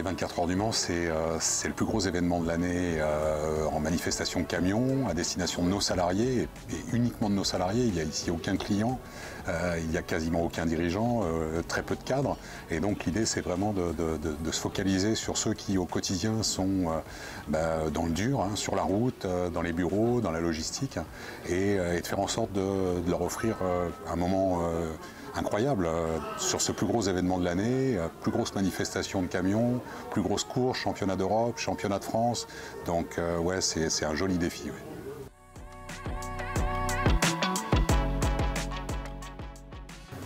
les 24 heures du Mans, c'est le plus gros événement de l'année en manifestation camion à destination de nos salariés et uniquement de nos salariés. Il n'y a ici aucun client, il n'y a quasiment aucun dirigeant, très peu de cadres. Et donc l'idée, c'est vraiment de se focaliser sur ceux qui au quotidien sont dans le dur, hein, sur la route, dans les bureaux, dans la logistique, et de faire en sorte de leur offrir un moment incroyable sur ce plus gros événement de l'année, plus grosse manifestation de camions, plus grosse course, championnat d'Europe, championnat de France. Donc ouais, c'est un joli défi.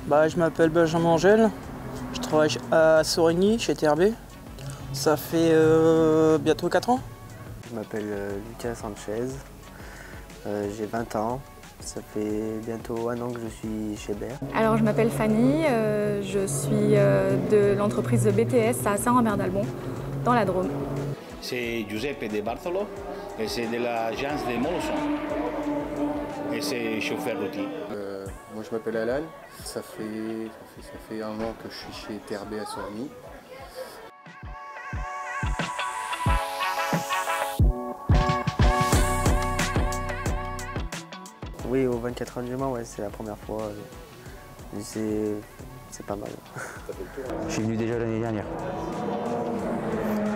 Ouais. Je m'appelle Benjamin Angèle, je travaille à Sorigny chez TRB. Ça fait bientôt 4 ans. Je m'appelle Lucas Sanchez, j'ai 20 ans. Ça fait bientôt 1 an que je suis chez Baer. Alors je m'appelle Fanny, je suis de l'entreprise BTS à Saint-Rambert-d'Albon, dans la Drôme. C'est Giuseppe De Bartolo et c'est de l'agence de Molosson. Et c'est chauffeur d'outils. Moi je m'appelle Alan, ça fait 1 an que je suis chez TRB à Sorigny. Oui, au 24 heures du Mans, ouais, c'est la première fois. C'est pas mal. Je suis venu déjà l'année dernière.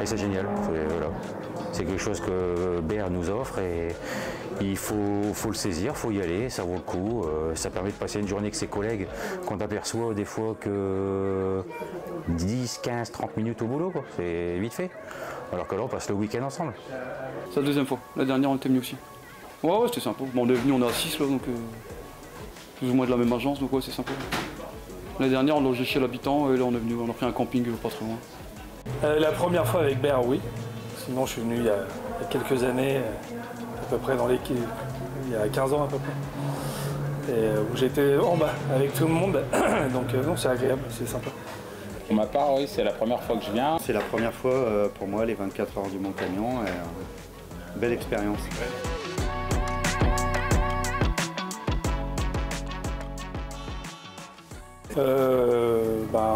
Et c'est génial. Voilà. C'est quelque chose que Baer nous offre et il faut le saisir, il faut y aller, ça vaut le coup. Ça permet de passer une journée avec ses collègues qu'on aperçoit des fois que 10, 15, 30 minutes au boulot. C'est vite fait. Alors que là, on passe le week-end ensemble. C'est la deuxième fois. La dernière, on était venu aussi. Ouais, c'était sympa. Bon, on est venu, on est à 6 là, donc plus ou moins de la même agence, donc ouais, c'est sympa. L'année dernière, on logeait chez l'habitant et là, on est venu, on a pris un camping pas très loin. La première fois avec Baer, oui. Sinon, je suis venu il y a quelques années, à peu près dans l'équipe, il y a 15 ans à peu près. Et où j'étais en bas avec tout le monde, donc non, c'est agréable, c'est sympa. Pour ma part, oui, c'est la première fois que je viens. C'est la première fois pour moi, les 24 heures du Mans Camion. Belle expérience.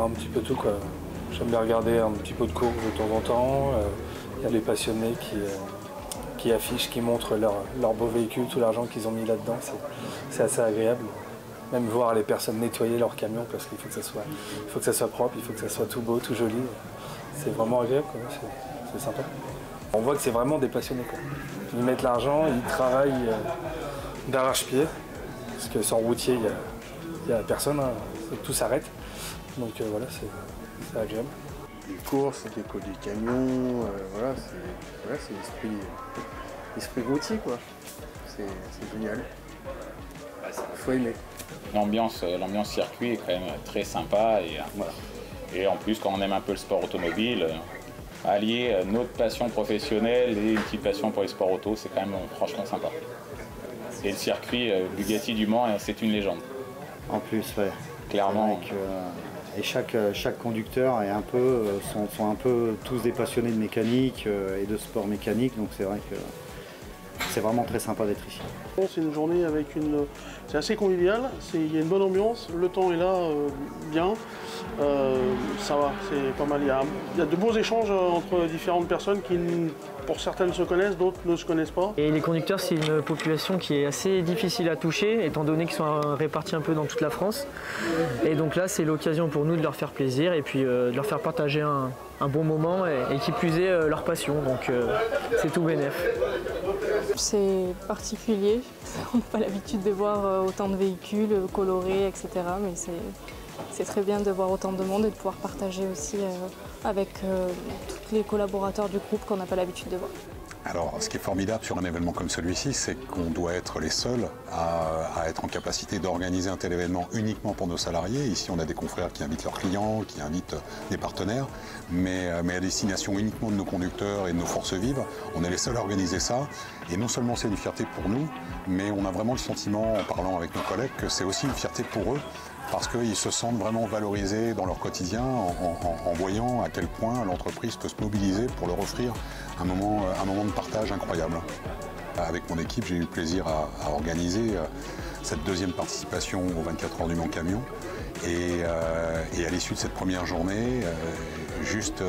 Un petit peu tout, quoi. J'aime bien regarder un petit peu de course de temps en temps. Il y a les passionnés qui affichent, qui montrent leur beau véhicule, tout l'argent qu'ils ont mis là-dedans. C'est assez agréable. Même voir les personnes nettoyer leur camion parce qu'il faut que ça soit propre, il faut que ça soit tout beau, tout joli. C'est vraiment agréable, c'est sympa. On voit que c'est vraiment des passionnés, quoi. Ils mettent l'argent, ils travaillent d'arrache-pied. Parce que sans routier, il n'y a personne, hein. Tout s'arrête. Donc voilà, c'est agréable. Les courses, l'écho du camion, voilà, c'est l'esprit routier, quoi. C'est génial. Il faut aimer. L'ambiance circuit est quand même très sympa et en plus, quand on aime un peu le sport automobile, allier notre passion professionnelle et une petite passion pour les sports auto, c'est quand même franchement sympa. Et le circuit Bugatti du Mans, c'est une légende. En plus, ouais. Clairement. Et chaque conducteur est sont un peu tous des passionnés de mécanique et de sport mécanique, donc c'est vrai que c'est vraiment très sympa d'être ici. C'est une journée avec c'est assez convivial, il y a une bonne ambiance, le temps est là, bien, ça va, c'est pas mal. Il y a de beaux échanges entre différentes personnes qui, pour certaines, se connaissent, d'autres ne se connaissent pas. Et les conducteurs, c'est une population qui est assez difficile à toucher, étant donné qu'ils sont répartis un peu dans toute la France. Et donc là, c'est l'occasion pour nous de leur faire plaisir et puis de leur faire partager un bon moment et qui plus est leur passion. Donc c'est tout bénef. C'est particulier, on n'a pas l'habitude de voir autant de véhicules colorés, etc. Mais c'est très bien de voir autant de monde et de pouvoir partager aussi avec tous les collaborateurs du groupe qu'on n'a pas l'habitude de voir. Alors, ce qui est formidable sur un événement comme celui-ci, c'est qu'on doit être les seuls à être en capacité d'organiser un tel événement uniquement pour nos salariés. Ici, on a des confrères qui invitent leurs clients, qui invitent des partenaires, mais à destination uniquement de nos conducteurs et de nos forces vives, on est les seuls à organiser ça. Et non seulement c'est une fierté pour nous, mais on a vraiment le sentiment, en parlant avec nos collègues, que c'est aussi une fierté pour eux, parce qu'ils se sentent vraiment valorisés dans leur quotidien en voyant à quel point l'entreprise peut se mobiliser pour leur offrir un moment de partage incroyable. Avec mon équipe, j'ai eu le plaisir à organiser cette deuxième participation aux 24 heures du Mans Camion. Et à l'issue de cette première journée, juste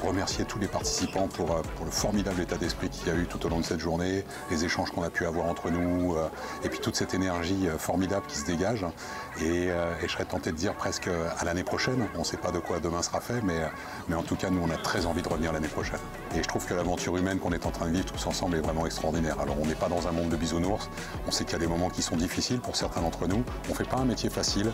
remercier tous les participants pour le formidable état d'esprit qu'il y a eu tout au long de cette journée, les échanges qu'on a pu avoir entre nous, et puis toute cette énergie formidable qui se dégage. Et je serais tenté de dire presque à l'année prochaine. On ne sait pas de quoi demain sera fait, mais en tout cas, nous, on a très envie de revenir l'année prochaine. Et je trouve que l'aventure humaine qu'on est en train de vivre tous ensemble est vraiment extraordinaire. Alors, on n'est pas dans un monde de bisounours. On sait qu'il y a des moments qui sont difficiles pour certains d'entre nous. On ne fait pas un métier facile,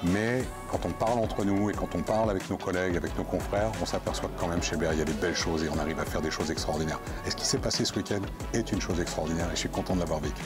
mais quand on parle entre nous et quand on parle avec nos collègues, avec nos confrères, on s'aperçoit que quand même chez Bear, il y a des belles choses et on arrive à faire des choses extraordinaires. Et ce qui s'est passé ce week-end est une chose extraordinaire et je suis content de l'avoir vécu.